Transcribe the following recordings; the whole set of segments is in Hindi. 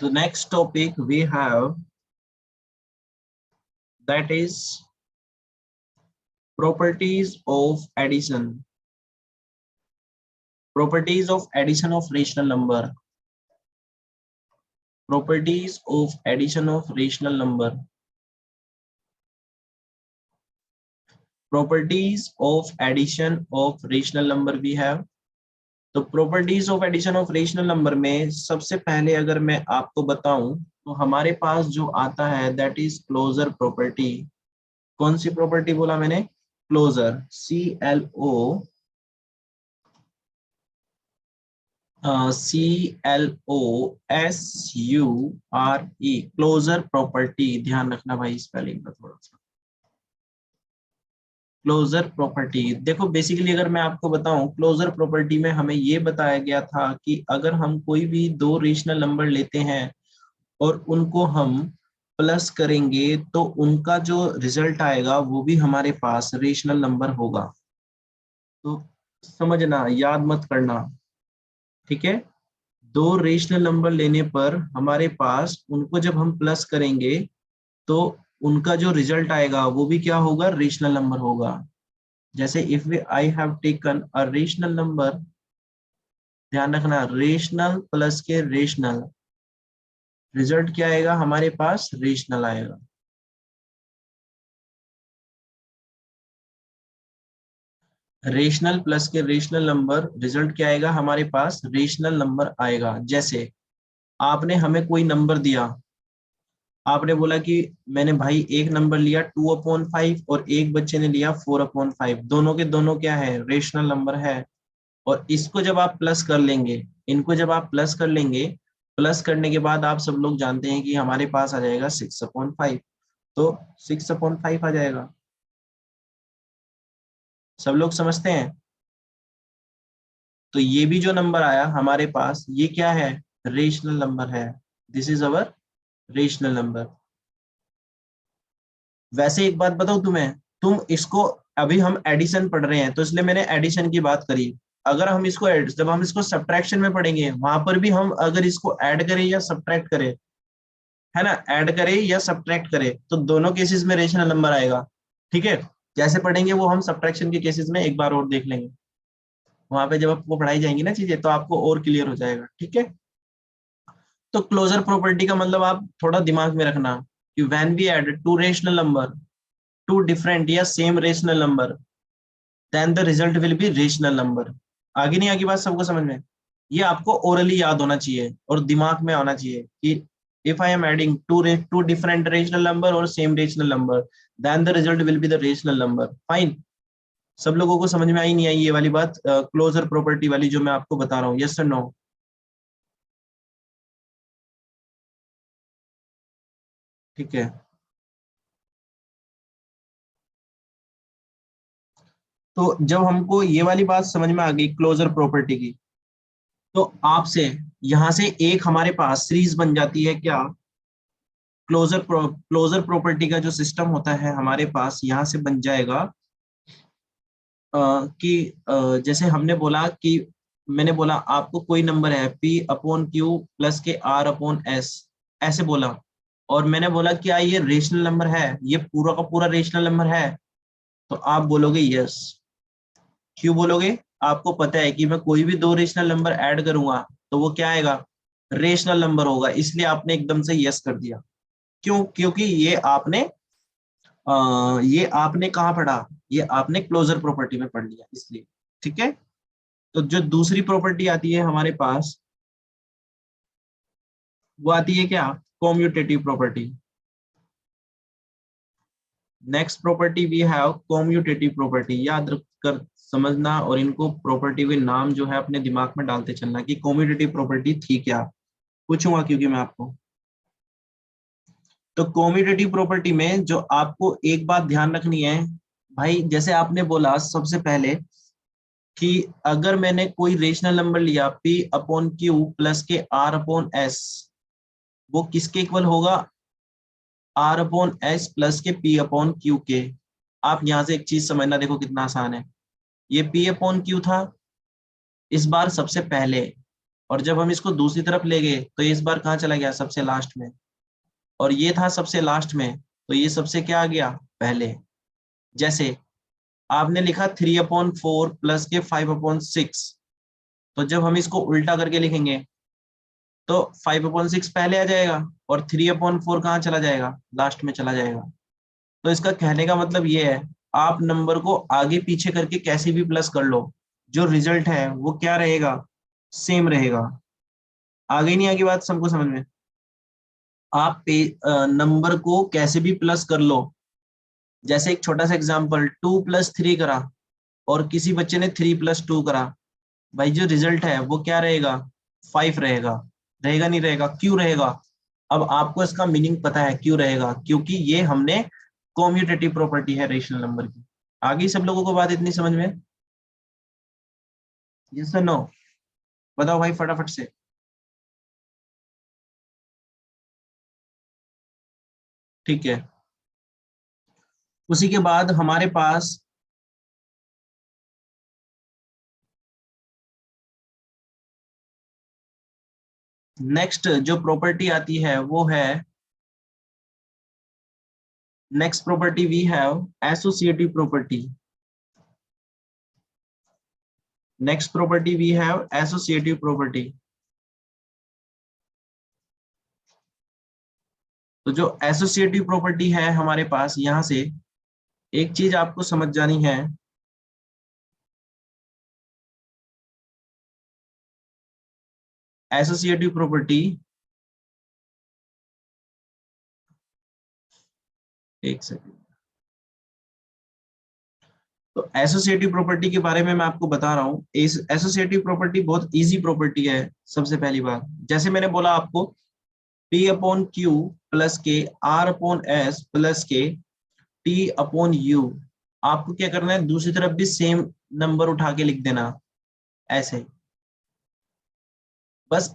The next topic we have, that is properties of addition. Properties of addition of rational number. Properties of addition of rational number. Properties of addition of rational number we have. तो properties of addition of rational number में सबसे पहले अगर मैं आपको बताऊं तो हमारे पास जो आता है दैट इज क्लोजर प्रॉपर्टी। कौन सी प्रॉपर्टी बोला मैंने? Closure, CLOSURE, closure property. ध्यान रखना भाई स्पेलिंग का थोड़ा सा। क्लोजर प्रॉपर्टी, देखो बेसिकली अगर मैं आपको बताऊं क्लोजर प्रॉपर्टी में हमें ये बताया गया था कि अगर हम कोई भी दो रेशनल नंबर लेते हैं और उनको हम प्लस करेंगे तो उनका जो रिजल्ट आएगा वो भी हमारे पास रेशनल नंबर होगा। तो समझना, याद मत करना, ठीक है। दो रेशनल नंबर लेने पर हमारे पास उनको जब हम प्लस करेंगे तो उनका जो रिजल्ट आएगा वो भी क्या होगा? रेशनल नंबर होगा। जैसे if I have taken a rational number, ध्यान रखना रेशनल प्लस के रेशनल, रिजल्ट क्या आएगा हमारे पास? रेशनल आएगा। रेशनल प्लस के रेशनल नंबर, रिजल्ट क्या आएगा हमारे पास? रेशनल नंबर आएगा। जैसे आपने हमें कोई नंबर दिया, आपने बोला कि मैंने भाई एक नंबर लिया 2/5 और एक बच्चे ने लिया 4/5, दोनों के दोनों क्या है? रेशनल नंबर है। और इसको जब आप प्लस कर लेंगे, इनको जब आप प्लस कर लेंगे, प्लस करने के बाद आप सब लोग जानते हैं कि हमारे पास आ जाएगा 6/5, तो 6/5 आ जाएगा। सब लोग समझते हैं? तो ये भी जो नंबर आया हमारे पास, ये क्या है? रेशनल नंबर है। This is our rational number. वैसे एक बात बताऊं तुम्हें, तुम इसको, अभी हम एडिशन पढ़ रहे हैं तो इसलिए मैंने एडिशन की बात करी। अगर हम इसको जब हम इसको सब्ट्रैक्शन में पढ़ेंगे वहां पर भी हम अगर इसको ऐड करें या सब्ट्रैक्ट करें, है ना, ऐड करें या सब्ट्रैक्ट करें, तो दोनों केसेस में रेशनल नंबर आएगा। ठीक है, जैसे पढ़ेंगे वो हम सब्ट्रैक्शन के केसेस में एक बार और देख लेंगे। वहां पे जब आपको पढ़ाई जाएंगी ना चीजें तो आपको और क्लियर हो जाएगा। ठीक है, तो क्लोजर प्रॉपर्टी का मतलब आप थोड़ा दिमाग में रखना कि when we add two rational number to different या same rational number then the result will be rational number. आगे नहीं आगे बात सबको समझ में? ये आपको ओरली याद होना चाहिए और दिमाग में आना चाहिए कि if I am adding two different rational number or same rational number then the result will be the rational number. Fine, सब लोगों को समझ में आई नहीं आई ये वाली बात क्लोजर प्रॉपर्टी वाली जो मैं आपको बता रहा हूँ? यस और नो? ठीक है, तो जब हमको ये वाली बात समझ में आ गई क्लोजर प्रॉपर्टी की, तो आपसे यहां से एक हमारे पास सीरीज बन जाती है क्या? क्लोजर प्रॉपर्टी का जो सिस्टम होता है हमारे पास यहाँ से बन जाएगा कि जैसे हमने बोला कि मैंने बोला आपको कोई नंबर है P/Q प्लस के R/S, ऐसे बोला, और मैंने बोला क्या ये रेशनल नंबर है? ये पूरा का पूरा रेशनल नंबर है? तो आप बोलोगे यस। क्यों बोलोगे? आपको पता है कि मैं कोई भी दो रेशनल नंबर ऐड करूंगा तो वो क्या आएगा? रेशनल नंबर होगा, इसलिए आपने एकदम से यस कर दिया। क्यों? क्योंकि ये आपने कहाँ पढ़ा? ये आपने क्लोजर प्रॉपर्टी में पढ़ लिया, इसलिए। ठीक है, तो जो दूसरी प्रॉपर्टी आती है हमारे पास वो आती है क्या? Commutative property. Next property we have commutative property. याद रख कर समझना और इनको प्रॉपर्टी के नाम जो है अपने दिमाग में डालते चलना कि कॉम्यूटेटिव प्रॉपर्टी थी क्या, पूछूंगा क्योंकि मैं आपको। तो कॉम्यूटेटिव प्रॉपर्टी में जो आपको एक बात ध्यान रखनी है भाई, जैसे आपने बोला सबसे पहले कि अगर मैंने कोई रेशनल नंबर लिया P/Q प्लस के R/S, वो किसके इक्वल होगा? R/S प्लस के P/Q के। आप यहां से एक चीज समझना, देखो कितना आसान है। ये P/Q था इस बार सबसे पहले, और जब हम इसको दूसरी तरफ ले गए तो ये इस बार कहाँ चला गया, सबसे लास्ट में, और ये था सबसे लास्ट में, तो ये सबसे क्या आ गया, पहले। जैसे आपने लिखा 3/4 प्लस के 5/6, तो जब हम इसको उल्टा करके लिखेंगे तो 5/6 पहले आ जाएगा और 3/4 कहाँ चला जाएगा, लास्ट में चला जाएगा। तो इसका कहने का मतलब ये है, आप नंबर को आगे पीछे करके कैसे भी प्लस कर लो, जो रिजल्ट है वो क्या रहेगा, सेम रहेगा। आगे नहीं आगे बात सबको समझ में? आप नंबर को कैसे भी प्लस कर लो। जैसे एक छोटा सा एग्जांपल, 2+3 करा और किसी बच्चे ने 3+2 करा, भाई जो रिजल्ट है वो क्या रहेगा, 5 रहेगा। रहेगा नहीं रहेगा, क्यों रहेगा? अब आपको इसका मीनिंग पता है क्यों रहेगा, क्योंकि ये हमने कॉम्यूटेटिव प्रॉपर्टी है रेशनल नंबर की। आगे सब लोगों को बात इतनी समझ में? यस और नो? बताओ भाई फटाफट से। ठीक है, उसी के बाद हमारे पास नेक्स्ट जो प्रॉपर्टी आती है वो है, next property we have associative property. Next property we have associative property. तो जो एसोसिएटिव प्रॉपर्टी है हमारे पास, यहां से एक चीज आपको समझ जानी है। एसोसिएटिव प्रॉपर्टी, एक सेकंड। तो एसोसिएटिव प्रॉपर्टी के बारे में मैं आपको बता रहा हूँ। इस एसोसिएटिव प्रॉपर्टी बहुत इजी प्रॉपर्टी है। सबसे पहली बात, जैसे मैंने बोला आपको, P/Q प्लस के R/S प्लस के T/U, आपको क्या करना है, दूसरी तरफ भी सेम नंबर उठा के लिख देना, ऐसे। बस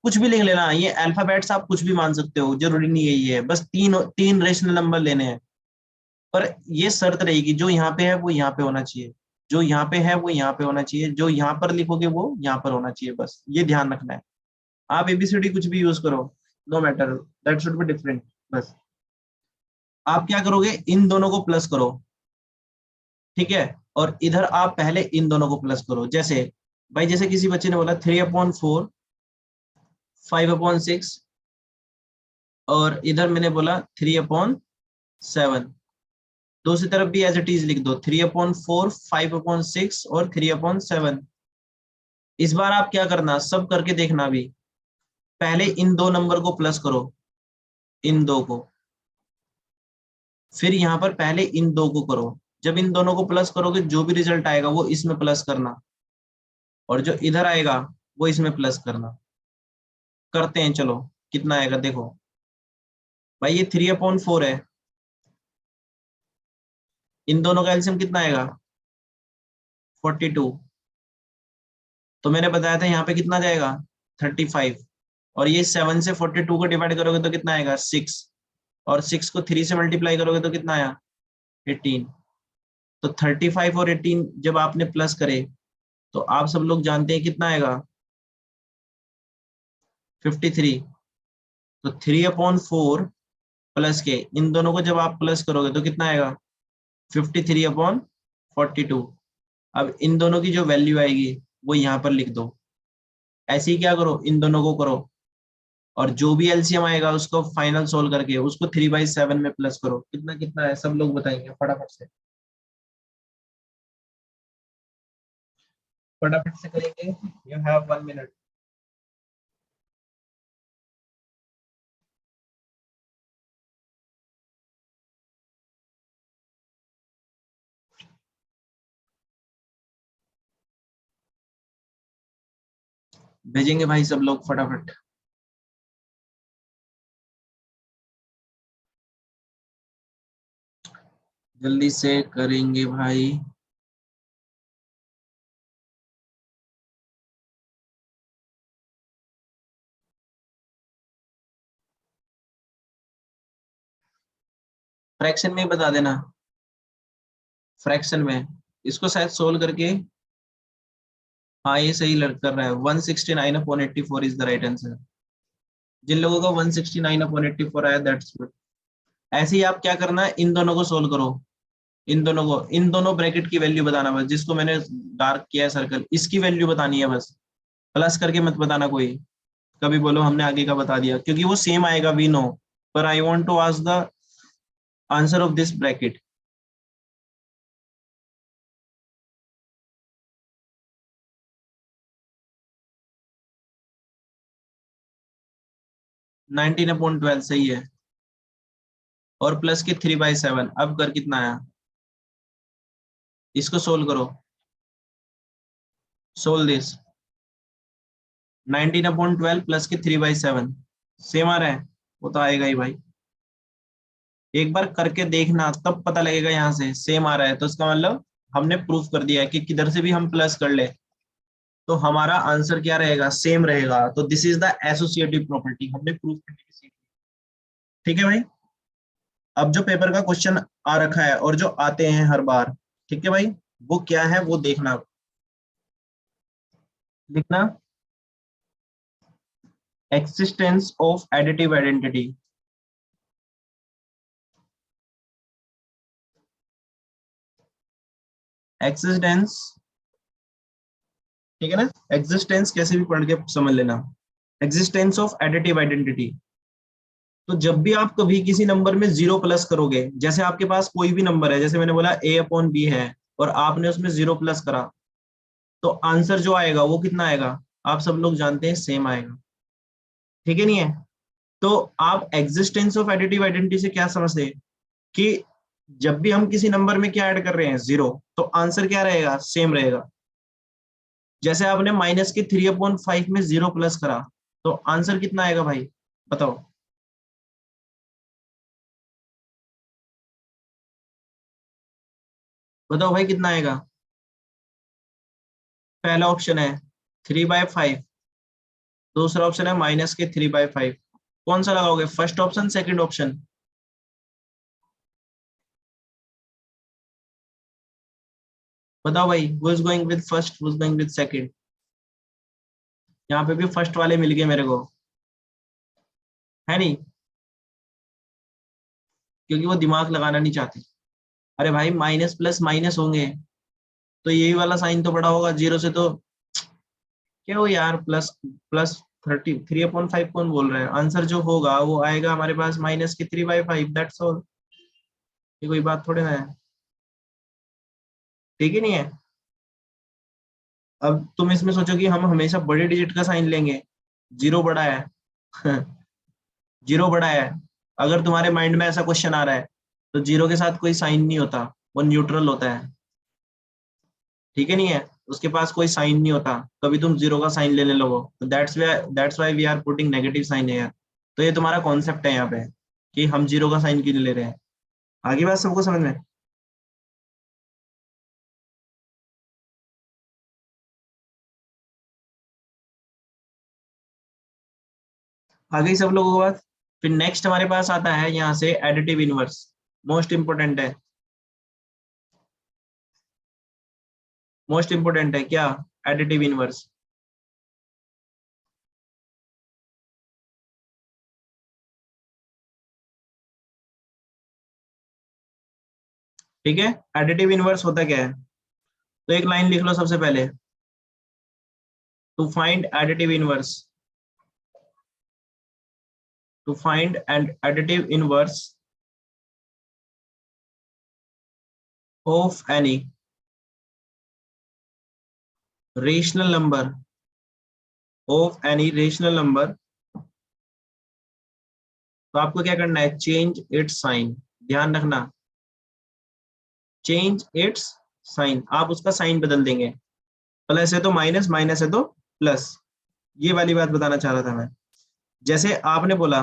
कुछ भी लिख लेना, ये अल्फाबेट्स आप कुछ भी मान सकते हो, जरूरी नहीं है ये, बस तीन तीन रेशनल नंबर लेने हैं। पर ये शर्त रहेगी, जो यहाँ पे है वो यहाँ पे होना चाहिए, जो यहाँ पे है वो यहाँ पे होना चाहिए, जो यहाँ पर लिखोगे वो यहाँ पर होना चाहिए, बस ये ध्यान रखना है। आप एबीसीडी कुछ भी यूज करो, no matter, that should be different. बस आप क्या करोगे, इन दोनों को प्लस करो, ठीक है, और इधर आप पहले इन दोनों को प्लस करो। जैसे भाई, जैसे किसी बच्चे ने बोला 3/4 5/6, और इधर मैंने बोला 3/7, दूसरी तरफ भी एज इट इज लिख दो, 3/4 5/6 और 3/7। इस बार आप क्या करना, सब करके देखना भी, पहले इन दो नंबर को प्लस करो, इन दो को, फिर यहाँ पर पहले इन दो को करो। जब इन दोनों को प्लस करोगे, जो भी रिजल्ट आएगा वो इसमें प्लस करना, और जो इधर आएगा वो इसमें प्लस करना। करते हैं, चलो कितना आएगा देखो। भाई ये 3/4 है, इन दोनों का एलसीएम कितना आएगा, 42। तो मैंने बताया था यहाँ पे कितना जाएगा, 35। और ये 7 से 42 को डिवाइड करोगे तो कितना आएगा, 6। और 6 को 3 से मल्टीप्लाई करोगे तो कितना आया, 18। तो 35 और 18 जब आपने प्लस करे, तो आप सब लोग जानते हैं कितना आएगा, 53। तो 3/4 प्लस के इन दोनों को जब आप प्लस करोगे तो कितना आएगा, 53/42। अब इन दोनों की जो वैल्यू आएगी वो यहाँ पर लिख दो। ऐसे ही क्या करो, इन दोनों को करो, और जो भी एलसीएम आएगा उसको फाइनल सोल्व करके उसको 3/7 में प्लस करो। कितना कितना है सब लोग बताएंगे फटाफट से, फटाफट से करेंगे। You have 1 minute. भेजेंगे भाई सब लोग फटाफट। जल्दी से करेंगे भाई। फ्रैक्शन में ही बता देना, फ्रैक्शन में। इसको शायद सोल्व करके हाँ ये सही लग कर रहा है, 169/84 इज द राइट आंसर। जिन लोगों का 169/84 आया दैट्स गुड। ऐसे ही आप क्या करना है, इन दोनों को सोल्व करो, इन दोनों को, इन दोनों ब्रैकेट की वैल्यू बताना बस, जिसको मैंने डार्क किया है सर्कल, इसकी वैल्यू बतानी है बस, प्लस करके मत बताना कोई, कभी बोलो हमने आगे का बता दिया, क्योंकि वो सेम आएगा वी नो, पर I want to ask the answer of this bracket. Nineteen upon 12 सही है, और प्लस के 3/7, अब कर कितना आया, इसको सोल्व करो, सोल्व दिस, 19/12 प्लस के 3/7 सेम आ रहा है, वो तो आएगा ही भाई, एक बार करके देखना तब पता लगेगा, यहाँ से सेम आ रहा है तो इसका मतलब हमने प्रूफ कर दिया है कि किधर से भी हम प्लस कर ले तो हमारा आंसर क्या रहेगा, सेम रहेगा, तो this is the associative property, हमने प्रूफ करने की सीखी। ठीक है भाई, अब जो पेपर का क्वेश्चन आ रखा है और जो आते हैं हर बार, ठीक है भाई, वो क्या है वो देखना, लिखना, existence of additive identity, existence, ठीक है ना, एग्जिस्टेंस कैसे भी पढ़ के समझ लेना, एग्जिस्टेंस ऑफ एडिटिव आइडेंटिटी। तो जब भी आप कभी किसी नंबर में जीरो प्लस करोगे, जैसे आपके पास कोई भी नंबर है, जैसे मैंने बोला a/b है, और आपने उसमें जीरो प्लस करा, तो आंसर जो आएगा वो कितना आएगा, आप सब लोग जानते हैं सेम आएगा, ठीक है नहीं है। तो आप एग्जिस्टेंस ऑफ एडिटिव आइडेंटिटी से क्या समझते हैं कि जब भी हम किसी नंबर में क्या ऐड कर रहे हैं, जीरो, तो आंसर क्या रहेगा, सेम रहेगा। जैसे आपने -3/5 में जीरो प्लस करा, तो आंसर कितना आएगा भाई, बताओ, बताओ भाई कितना आएगा। पहला ऑप्शन है 3/5, दूसरा ऑप्शन है -3/5, कौन सा लगाओगे, फर्स्ट ऑप्शन सेकंड ऑप्शन, बताओ भाई, who is going with first, who is going with second. यहाँ पे भी फर्स्ट वाले मिल गए मेरे को, है नहीं, क्योंकि वो दिमाग लगाना नहीं चाहते। अरे भाई माइनस प्लस माइनस होंगे, तो यही वाला साइन तो बड़ा होगा, जीरो से तो क्या हो यार, प्लस प्लस 3/5 कौन बोल रहा है, आंसर जो होगा वो आएगा हमारे पास -3/5, दैट्स ऑल, ये कोई बात थोड़ी ना है, ठीक है नहीं है। अब तुम इसमें सोचो कि हम हमेशा बड़े डिजिट का साइन लेंगे, जीरो बड़ा है जीरो बड़ा है, अगर तुम्हारे माइंड में ऐसा क्वेश्चन आ रहा है, तो जीरो के साथ कोई साइन नहीं होता, वो न्यूट्रल होता है, ठीक है नहीं है, उसके पास कोई साइन नहीं होता, कभी तुम जीरो का साइन लेने लगो, तो that's why we are putting negative sign है यार। तो ये तुम्हारा कॉन्सेप्ट है यहाँ पे, कि हम जीरो का साइन क्यों ले रहे हैं, आगे बात सबको समझ में, आ गई सब लोगों को बात। फिर नेक्स्ट हमारे पास आता है यहाँ से एडिटिव इनवर्स, मोस्ट इंपोर्टेंट है, मोस्ट इंपोर्टेंट है क्या, एडिटिव इनवर्स, ठीक है। एडिटिव इनवर्स होता क्या है, तो एक लाइन लिख लो सबसे पहले, to find additive inverse, to find and additive inverse of any rational number, of any rational number, तो आपको क्या करना है, चेंज इट्स साइन, ध्यान रखना, चेंज इट्स साइन, आप उसका साइन बदल देंगे, प्लस है तो माइनस, माइनस है तो प्लस, ये वाली बात बताना चाह रहा था मैं। जैसे आपने बोला,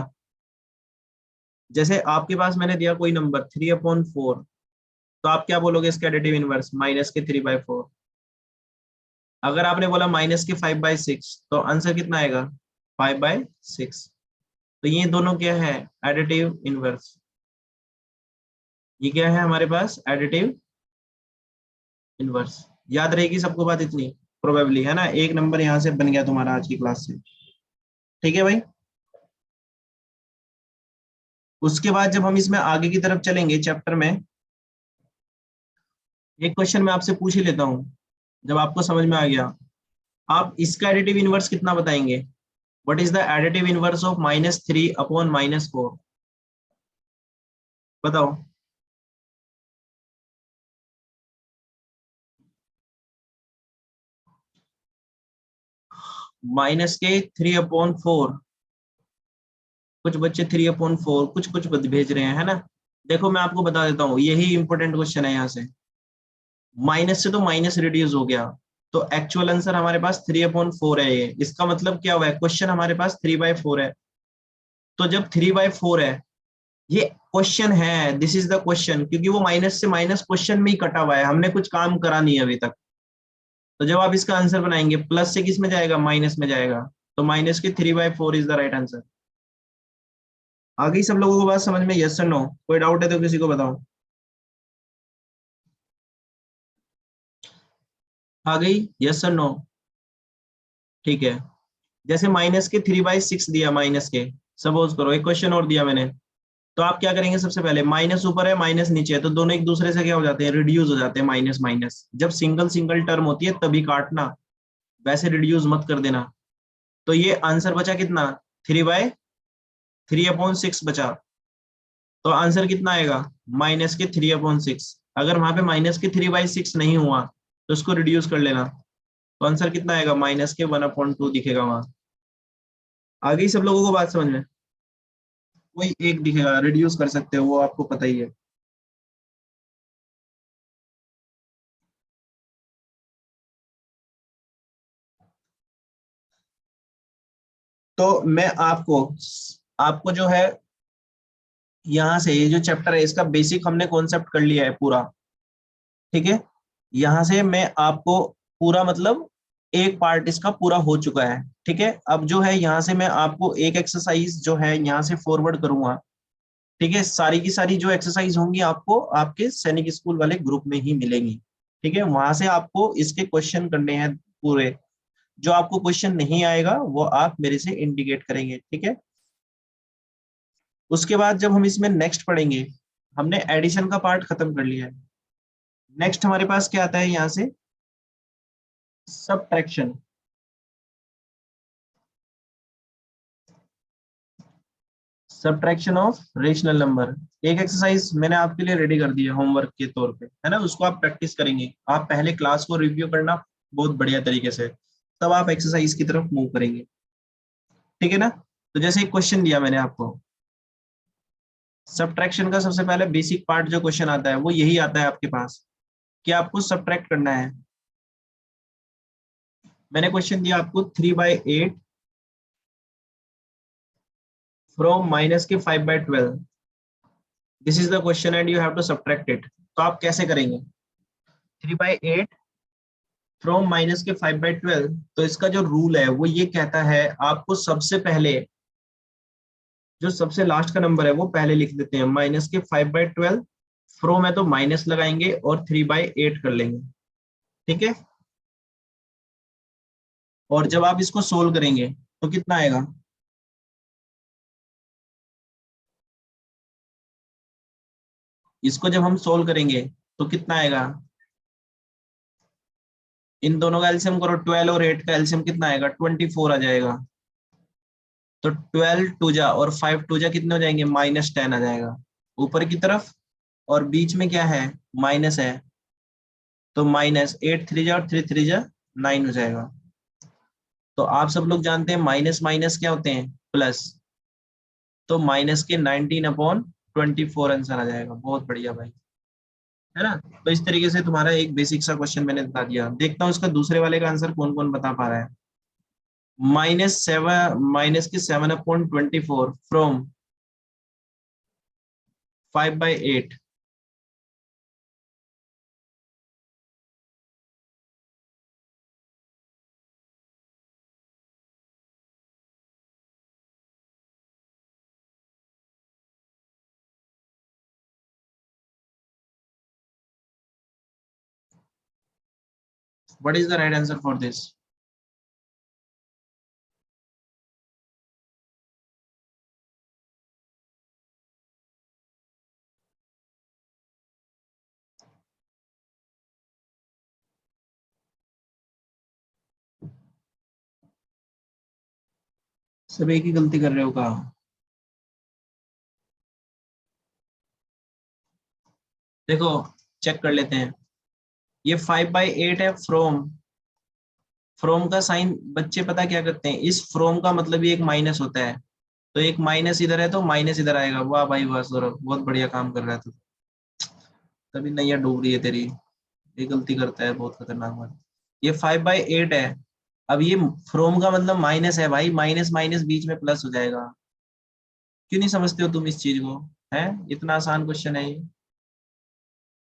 जैसे आपके पास मैंने दिया कोई नंबर 3/4, तो आप क्या बोलोगे इसका एडिटिव इनवर्स, -3/4। अगर आपने बोला -5/6, तो आंसर कितना आएगा, 5/6। तो ये दोनों क्या है, एडिटिव इनवर्स, ये क्या है हमारे पास, एडिटिव इनवर्स, याद रहेगी सबको बात इतनी। प्रोबेबली, है ना, एक नंबर यहाँ से बन गया तुम्हारा आज की क्लास से। ठीक है भाई। उसके बाद जब हम इसमें आगे की तरफ चलेंगे चैप्टर में, एक क्वेश्चन मैं आपसे पूछ ही लेता हूँ। जब आपको समझ में आ गया, आप इसका एडिटिव इनवर्स कितना बताएंगे? What is the additive inverse of -3/-4? बताओ। -3/4। कुछ बच्चे 3/4, कुछ कुछ भेज रहे हैं, है ना। देखो मैं आपको बता देता हूँ, यही इंपॉर्टेंट क्वेश्चन है यहाँ से। माइनस से तो माइनस रिड्यूस हो गया, तो एक्चुअल आंसर हमारे पास 3/4 है। ये इसका मतलब क्या हुआ है, क्वेश्चन हमारे पास 3/4 है। तो जब 3/4 है, ये क्वेश्चन है, दिस इज द क्वेश्चन, क्योंकि वो माइनस से माइनस क्वेश्चन में ही कटा हुआ है, हमने कुछ काम करा नहीं है अभी तक। तो जब आप इसका आंसर बनाएंगे, प्लस से किस में जाएगा, माइनस में जाएगा। तो माइनस के 3/4 इज द राइट आंसर। आ गई सब लोगों को बात समझ में? यस और नो? कोई डाउट है तो किसी को बताओ। आ गई? यस और नो? ठीक है। जैसे माइनस के 3/6 दिया, माइनस के, सपोज करो एक क्वेश्चन और दिया मैंने। तो आप क्या करेंगे, सबसे पहले माइनस ऊपर है माइनस नीचे है, तो दोनों एक दूसरे से क्या हो जाते हैं, रिड्यूस हो जाते हैं, माइनस माइनस। जब सिंगल सिंगल टर्म होती है तभी काटना, वैसे रिड्यूस मत कर देना। तो ये आंसर बचा कितना, 3/3/6 बचा। तो आंसर कितना आएगा, -3/6। अगर वहां पे -3/6 नहीं हुआ तो उसको रिड्यूस कर लेना, तो आंसर कितना आएगा, -1/2 दिखेगा वहां। आ गई सब लोगों को बात समझ में? कोई एक दिखेगा, रिड्यूस कर सकते हो, वो आपको पता ही है। तो मैं आपको आपको जो है, यहाँ से ये जो चैप्टर है इसका बेसिक हमने कॉन्सेप्ट कर लिया है पूरा। ठीक है। यहाँ से मैं आपको पूरा मतलब एक पार्ट इसका पूरा हो चुका है। ठीक है। अब जो है यहाँ से मैं आपको एक एक्सरसाइज जो है यहाँ से फॉरवर्ड करूंगा। ठीक है। सारी की सारी जो एक्सरसाइज होंगी आपको आपके सैनिक स्कूल वाले ग्रुप में ही मिलेंगी। ठीक है। वहां से आपको इसके क्वेश्चन करने हैं पूरे। जो आपको क्वेश्चन नहीं आएगा वो आप मेरे से इंडिकेट करेंगे। ठीक है। उसके बाद जब हम इसमें नेक्स्ट पढ़ेंगे, हमने एडिशन का पार्ट खत्म कर लिया है। नेक्स्ट हमारे पास क्या आता है यहाँ से, subtraction. Subtraction of rational number. एक एक्सरसाइज मैंने आपके लिए रेडी कर दी है होमवर्क के तौर पे, है ना, उसको आप प्रैक्टिस करेंगे। आप पहले क्लास को रिव्यू करना बहुत बढ़िया तरीके से, तब आप एक्सरसाइज की तरफ मूव करेंगे। ठीक है ना। तो जैसे एक क्वेश्चन दिया मैंने आपको, सब्ट्रैक्शन का सबसे पहले बेसिक पार्ट जो क्वेश्चन आता है वो यही आता है आपके पास, कि आपको सब्ट्रैक्ट करना है। मैंने क्वेश्चन दिया आपको 3/8 फ्रॉम माइनस के 5/12। This is the question and you have to subtract it. तो आप कैसे करेंगे, 3/8 फ्रॉम माइनस के 5/12। तो इसका जो रूल है वो ये कहता है, आपको सबसे पहले जो सबसे लास्ट का नंबर है वो पहले लिख देते हैं, -5/12। फ्रॉम है तो माइनस लगाएंगे और 3/8 कर लेंगे। ठीक है। और जब आप इसको सोल्व करेंगे तो कितना आएगा, इसको जब हम सोल्व करेंगे तो कितना आएगा, इन दोनों का एलसीएम करो, 12 और 8 का एलसीएम कितना आएगा, 24 आ जाएगा। तो 12 टू जा और 5 टू जा कितने हो जाएंगे, -10 आ जाएगा ऊपर की तरफ। और बीच में क्या है, माइनस है, तो -8 3 जा और 3 3 जा 9 हो जाएगा। तो आप सब लोग जानते हैं माइनस माइनस क्या होते हैं, प्लस। तो माइनस के 19/24 आंसर आ जाएगा। बहुत बढ़िया भाई, है ना। तो इस तरीके से तुम्हारा एक बेसिक सा क्वेश्चन मैंने बता दिया। देखता हूँ इसका दूसरे वाले का आंसर कौन कौन बता पा रहा है। -7/24 from 5/8। What is the right answer for this? सब एक ही गलती कर रहे हो कहा? देखो चेक कर लेते हैं। ये 5/8 है फ्रॉम। फ्रॉम का साइन बच्चे पता क्या करते हैं, इस फ्रॉम का मतलब ये एक माइनस होता है, तो एक माइनस इधर है तो माइनस इधर आएगा। वाह भाई वाह सौरभ, बहुत बढ़िया काम कर रहा है तू। तभी नैया डूब रही है तेरी। ये गलती करता है बहुत खतरनाक बात। ये 5/8 है। अब ये फ्रॉम का मतलब माइनस है भाई, माइनस माइनस बीच में प्लस हो जाएगा। क्यों नहीं समझते हो तुम इस चीज को? है इतना आसान क्वेश्चन है ये।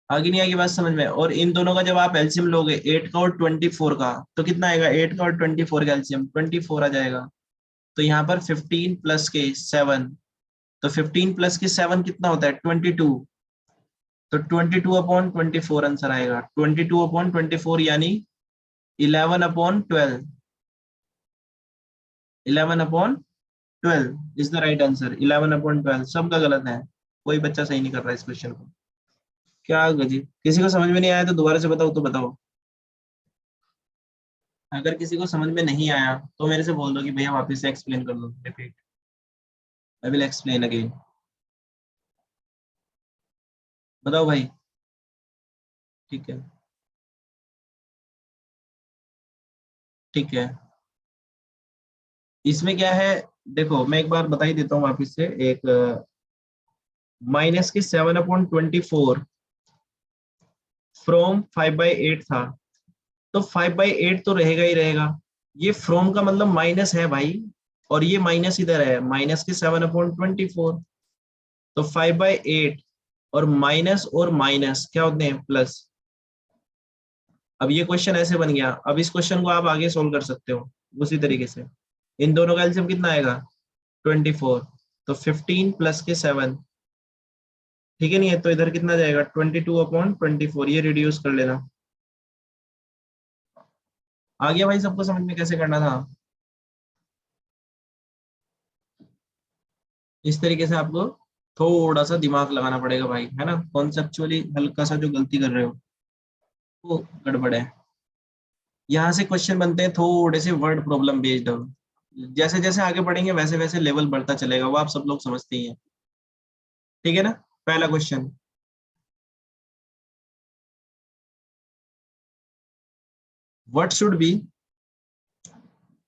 आगे नहीं आगे बात समझ में? और इन दोनों का जब आप एलसीएम लोगे 8 का और 24 का, तो कितना आएगा? 8 का और 24 का एलसीएम 24 आ जाएगा। तो यहाँ पर 15 प्लस के 7, तो 15 प्लस के 7 कितना होता है? 22। तो 22/24 आंसर आएगा। 22/24 यानी 11/12। 11/12 इज द राइट आंसर। 11/12 सबका गलत है। कोई बच्चा सही नहीं कर रहा इस क्वेश्चन को। क्या गजी, किसी को समझ में नहीं आया तो दोबारा से बताओ तो बताओ। अगर किसी को समझ में नहीं आया तो मेरे से बोल दो कि भैया वापस से एक्सप्लेन कर दो, repeat. I will explain again. बताओ भाई। ठीक है। ठीक है। इसमें क्या है? देखो मैं एक बार बता ही देता हूँ वापिस से। एक माइनस की 7/24 फ्रॉम 5/8 था, तो 5/8 तो रहेगा ही रहेगा। ये फ्रॉम का मतलब माइनस है भाई, और ये माइनस इधर है, माइनस की 7/24। तो 5/8 और माइनस क्या होते हैं? प्लस। अब ये क्वेश्चन ऐसे बन गया। अब इस क्वेश्चन को आप आगे सोल्व कर सकते हो उसी तरीके से। इन दोनों का एलसीएम कितना आएगा? 24। तो 15 प्लस के 7, ठीक है नहीं है? तो इधर कितना जाएगा? 22/24। ये रिड्यूस कर लेना। आ गया भाई सबको समझ में कैसे करना था? इस तरीके से आपको थोड़ा सा दिमाग लगाना पड़ेगा भाई, है ना? कॉन्सेप्चुअली हल्का सा जो गलती कर रहे हो वो गड़बड़ है। यहाँ से क्वेश्चन बनते हैं थोड़े से वर्ड प्रॉब्लम बेस्ड। जैसे जैसे आगे बढ़ेंगे वैसे वैसे लेवल बढ़ता चलेगा, वो आप सब लोग समझते ही हैं। ठीक है ना? पहला क्वेश्चन, व्हाट शुड बी,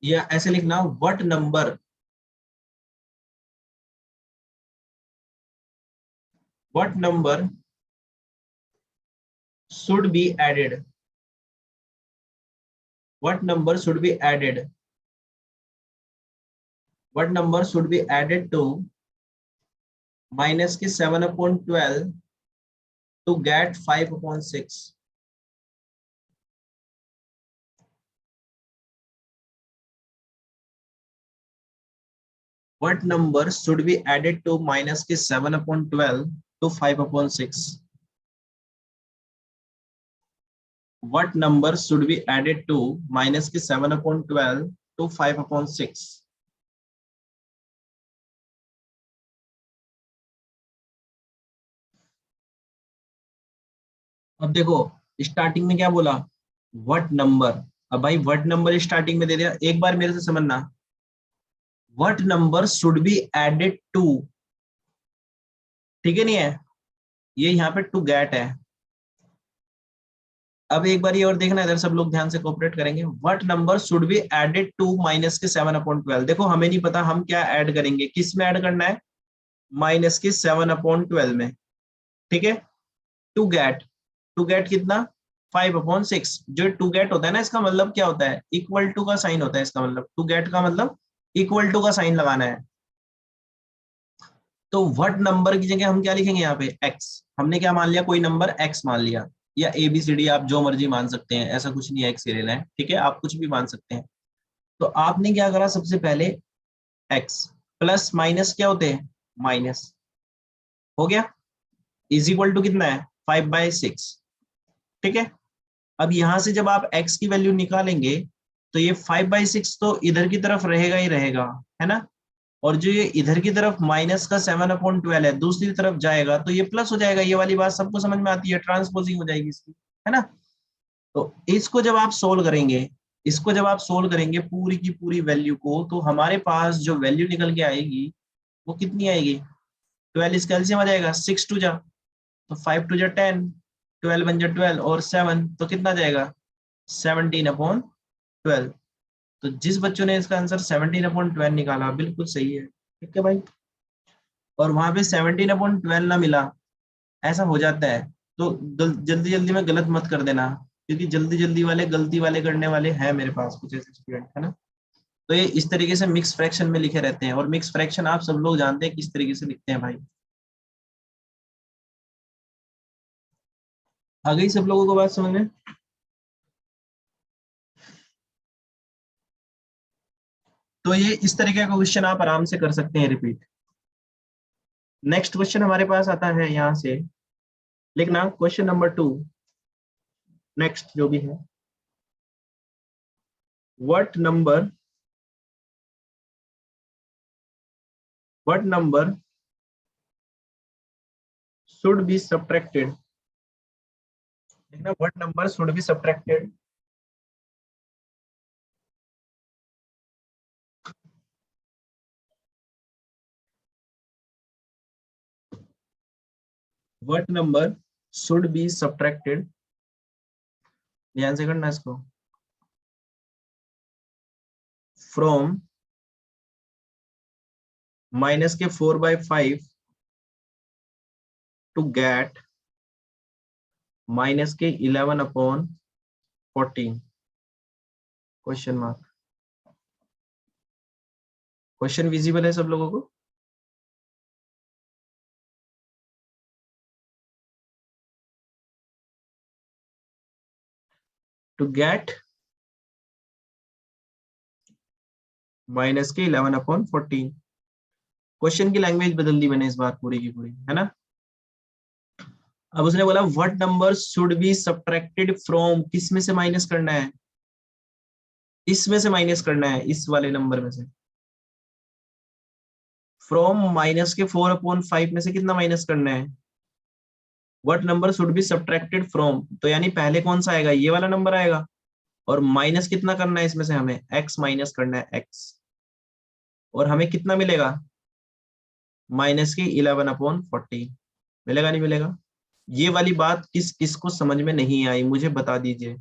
या ऐसे लिखना, what number should be added, what number should be added, what number should be added to minus की 7/12 to get 5/6। What number should be added to minus की 7/12 to 5/6? What number should be added to minus की 7/12 to 5/6? अब देखो स्टार्टिंग में क्या बोला? What number. अब भाई व्हाट नंबर स्टार्टिंग में दे दिया, एक बार मेरे से समझना। What number should be added to, ठीक है नहीं है? ये यहाँ पे टू गेट है। अब एक बार ये और देखना, इधर सब लोग ध्यान से कोऑपरेट करेंगे। What number should be added to minus के 7/12। देखो हमें नहीं पता हम क्या ऐड करेंगे, किस में ऐड करना है? माइनस के 7/12 में। ठीक है। टू गेट कितना? 5/6। जो टू गेट होता है ना, इसका मतलब क्या होता है? इक्वल टू का साइन होता है इसका मतलब। टू गेट का मतलब इक्वल टू का साइन लगाना है। तो व्हाट नंबर की जगह हम क्या लिखेंगे यहाँ पे? एक्स। हमने क्या मान लिया? कोई नंबर एक्स मान लिया, या ABCD आप जो मर्जी मान सकते हैं, ऐसा कुछ नहीं है एक्स ही लेना है। ठीक है, आप कुछ भी मान सकते हैं। तो आपने क्या करा? सबसे पहले एक्स प्लस माइनस क्या होते हैं? माइनस। हो गया। इज इक्वल टू कितना है? 5/6। ठीक है। अब यहाँ से जब आप x की वैल्यू निकालेंगे तो ये 5/6 तो इधर की तरफ रहेगा ही रहेगा, है ना। और जो ये इधर की तरफ माइनस का 7/12 है दूसरी तरफ जाएगा तो ये प्लस हो जाएगा। ये वाली बात सबको समझ में आती है, ट्रांसपोजिंग हो जाएगी इसकी, है ना। तो इसको जब आप सोल्व करेंगे, इसको जब आप सोल्व करेंगे पूरी की पूरी वैल्यू को, तो हमारे पास जो वैल्यू निकल के आएगी वो कितनी आएगी, 12 इसका एलसीएम आ जाएगा, 6 2 जा तो 5 2 जा 10, 12 1 जा 12 और 7 तो कितना जाएगा 17/12। तो जिस बच्चों ने इसका आंसर 17/12 निकाला बिल्कुल सही है, ठीक है भाई। और वहां पे 17/12 ना मिला, ऐसा हो जाता है तो जल्दी जल्दी में गलत मत कर देना, क्योंकि जल्दी जल्दी वाले गलती वाले करने वाले हैं मेरे पास कुछ ऐसे स्टूडेंट, है ना। तो ये इस तरीके से मिक्स फ्रैक्शन में लिखे रहते हैं, और मिक्स फ्रैक्शन आप सब लोग जानते हैं किस तरीके से लिखते हैं भाई। आ गई सब लोगों को बात समझ में। तो ये इस तरीके का क्वेश्चन आप आराम से कर सकते हैं रिपीट। नेक्स्ट क्वेश्चन हमारे पास आता है, यहाँ से लिखना क्वेश्चन नंबर 2। नेक्स्ट जो भी है, what number should be subtracted, लिखना what number should be subtracted what number should be subtracted, ध्यान से करना इसको, फ्रॉम माइनस के 4/5 टू गेट माइनस के 11/14 क्वेश्चन मार्क। क्वेश्चन विजिबल है सब लोगों को। टू गेट माइनस के 11/14, क्वेश्चन की लैंग्वेज बदल दी मैंने इस बार पूरी की पूरी, है ना। अब उसने बोला what number should be subtracted from, किस में से माइनस करना है, इसमें से माइनस करना है, इस वाले नंबर में से। फ्रॉम माइनस के 4/5 में से कितना माइनस करना है, what number should be subtracted from, तो यानी पहले कौन सा आएगा, ये वाला नंबर आएगा। और माइनस कितना करना है इसमें से, हमें x माइनस करना है x, और हमें कितना मिलेगा माइनस की 11/14, मिलेगा नहीं मिलेगा। ये वाली बात किस किसको समझ में नहीं आई मुझे बता दीजिए।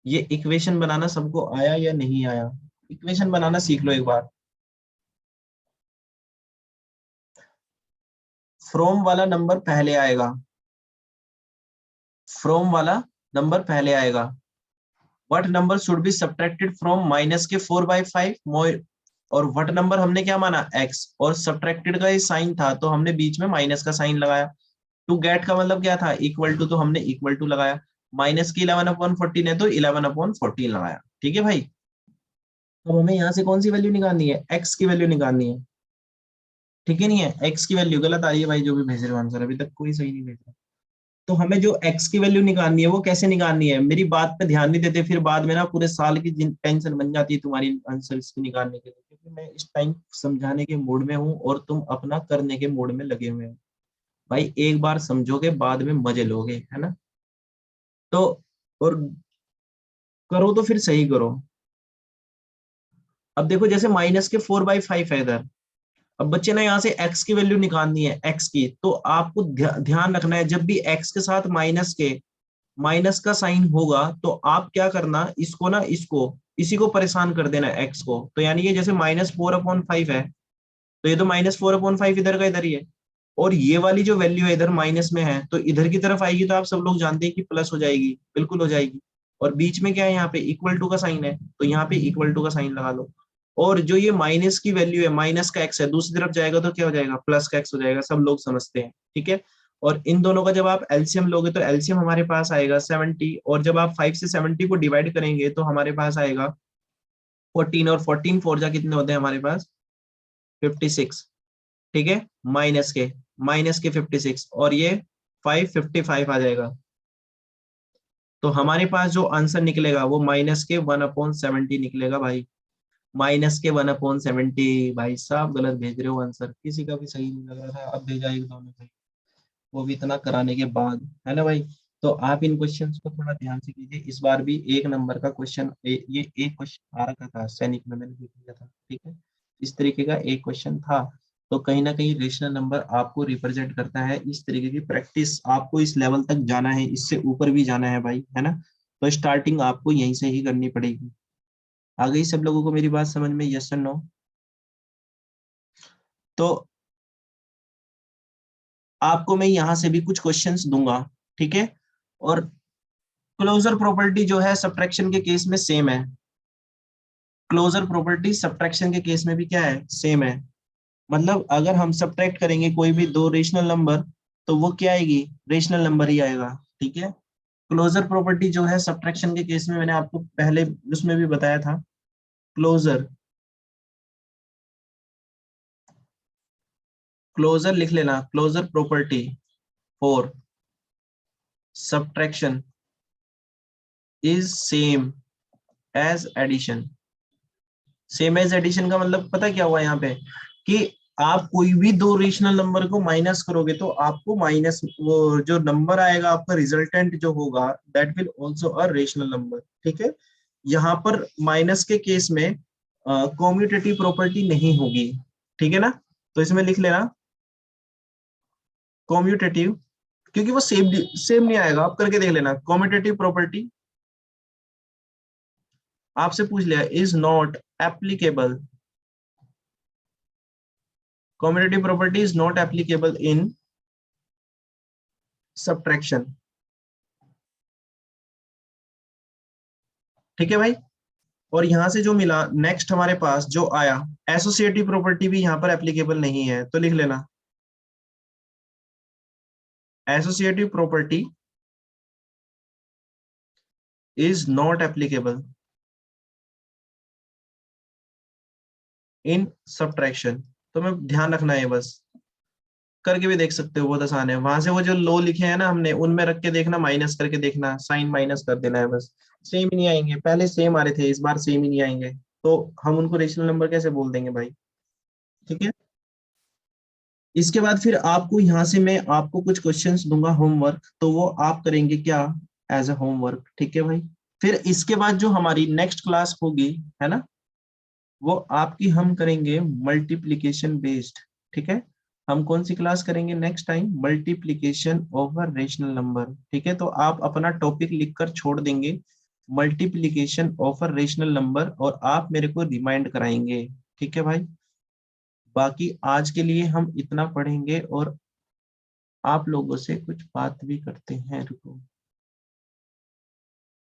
ये इक्वेशन बनाना सबको आया या नहीं आया, इक्वेशन बनाना सीख लो एक बार। फ्रॉम वाला नंबर पहले आएगा, फ्रॉम वाला नंबर पहले आएगा। What number should be subtracted from minus के 4/5, और व्हाट नंबर हमने क्या माना x, और सब्ट्रैक्टेड का ये साइन था तो हमने बीच में माइनस का साइन लगाया। टू गेट का मतलब क्या था, इक्वल टू, तो हमने इक्वल टू लगाया। माइनस की 11/14 है तो 11/14 लगाया, ठीक है भाई। अब हमें यहाँ से कौन सी वैल्यू निकालनी है, x की वैल्यू निकालनी है, ठीक है नहीं है, x की वैल्यू गलत आ रही है भाई, जो भी भेज रहे हो आंसर अभी तक कोई सही नहीं भेज रहा। तो हमें जो x की वैल्यू निकालनी है वो कैसे निकालनी है, मेरी बात पे ध्यान नहीं देते, फिर बाद में ना पूरे साल की टेंशन बन जाती है तुम्हारी आंसर इसकी निकालने के लिए, क्योंकि मैं इस टाइम समझाने के मूड में हूँ और तुम अपना करने के मूड में लगे हुए हो। भाई एक बार समझोगे बाद में मजे लोगे, है ना। तो और करो तो फिर सही करो। अब देखो जैसे माइनस के 4/5 है इधर, अब बच्चे ना यहाँ से x की वैल्यू निकालनी है, x की, तो आपको ध्यान रखना है जब भी x के साथ माइनस का साइन होगा तो आप क्या करना, इसको ना, इसको इसी को परेशान कर देना x को। तो यानी ये जैसे -4/5 है, तो ये तो -4/5 इधर का इधर ही है, और ये वाली जो वैल्यू है इधर माइनस में है तो इधर की तरफ आएगी तो आप सब लोग जानते हैं कि प्लस हो जाएगी, बिल्कुल हो जाएगी। और बीच में क्या है, यहाँ पे इक्वल टू का साइन है तो यहाँ पे इक्वल टू का साइन लगा लो। और जो ये माइनस की वैल्यू है, माइनस का एक्स है, दूसरी तरफ जाएगा तो क्या हो जाएगा, प्लस का एक्स हो जाएगा, सब लोग समझते हैं, ठीक है। और इन दोनों का जब आप एलसीएम लोगे तो एलसीएम हमारे पास आएगा 70, और जब आप 5 से 70 को डिवाइड करेंगे तो हमारे पास आएगा 14, और 14 फोर जा कितने होते हैं हमारे पास 56, ठीक है। माइनस के 56, और ये 555 आ जाएगा। तो हमारे पास जो आंसर निकलेगा वो -1/70 निकलेगा भाई। -1/70। भाई साहब गलत भेज रहे हो आंसर, किसी का भी सही नहीं लग रहा था, अब भेजा एक दो ने भाई, वो भी इतना कराने के बाद, है ना भाई। तो आप इन क्वेश्चंस को थोड़ा ध्यान से कीजिए, इस बार भी 1 नंबर का क्वेश्चन, ये एक क्वेश्चन आ रखा था सैनिक में, मैंने देख लिया था, ठीक है। इस तरीके का एक क्वेश्चन था। तो कहीं ना कहीं रेशनल नंबर आपको रिप्रेजेंट करता है, इस तरीके की प्रैक्टिस आपको इस लेवल तक जाना है, इससे ऊपर भी जाना है भाई, है ना। तो स्टार्टिंग आपको यहीं से ही करनी पड़ेगी। आ गई सब लोगों को मेरी बात समझ में, यस और नो? तो आपको मैं यहाँ से भी कुछ क्वेश्चंस दूंगा, ठीक है। और क्लोजर प्रॉपर्टी जो है सब्ट्रैक्शन के केस में सेम है। क्लोजर प्रॉपर्टी सब्ट्रैक्शन के केस में भी क्या है, सेम है। मतलब अगर हम सब्ट्रैक्ट करेंगे कोई भी दो रेशनल नंबर, तो वो क्या आएगी, रेशनल नंबर ही आएगा, ठीक है। क्लोजर प्रॉपर्टी जो है सब्ट्रैक्शन के केस में, मैंने आपको पहले उसमें भी बताया था। क्लोजर, क्लोजर लिख लेना, closure property for subtraction is same as addition. Same as addition का मतलब पता क्या हुआ यहाँ पे, कि आप कोई भी दो रेशनल नंबर को माइनस करोगे तो आपको माइनस, वो जो नंबर आएगा आपका रिजल्टेंट जो होगा, that will also a rational number, ठीक है। यहाँ पर माइनस के केस में कॉम्यूटेटिव प्रॉपर्टी नहीं होगी, ठीक है ना। तो इसमें लिख लेना कॉम्यूटेटिव, क्योंकि वो सेम सेम नहीं आएगा, आप करके देख लेना। कॉम्यूटेटिव प्रॉपर्टी आपसे पूछ लिया, is not applicable, commutative property is not applicable in subtraction, ठीक है भाई। और यहां से जो मिला नेक्स्ट हमारे पास जो आया, एसोसिएटिव प्रॉपर्टी भी यहाँ पर एप्लीकेबल नहीं है, तो लिख लेना associative property is not applicable in subtraction. तो मैं ध्यान रखना है बस, करके भी देख सकते हो, बहुत आसान है। वहां से वो जो लो लिखे हैं ना हमने, उनमें रख के देखना, माइनस करके देखना, साइन माइनस कर देना है बस। सेम ही नहीं आएंगे, पहले सेम आ रहे थे, इस बार सेम ही नहीं आएंगे, तो हम उनको रेशनल नंबर कैसे बोल देंगे भाई, ठीक है। इसके बाद फिर आपको यहाँ से मैं आपको कुछ क्वेश्चंस दूंगा होमवर्क, तो वो आप करेंगे क्या, एज अ होमवर्क, ठीक है भाई। फिर इसके बाद जो हमारी नेक्स्ट क्लास होगी, है ना, वो आपकी हम करेंगे मल्टीप्लीकेशन बेस्ड, ठीक है। हम कौन सी क्लास करेंगे next time, multiplication over rational number, ठीक है। तो आप अपना टॉपिक लिखकर छोड़ देंगे मल्टीप्लीकेशन ओवर रेशनल नंबर, और आप मेरे को रिमाइंड कराएंगे, ठीक है भाई। बाकी आज के लिए हम इतना पढ़ेंगे, और आप लोगों से कुछ बात भी करते हैं, रुको।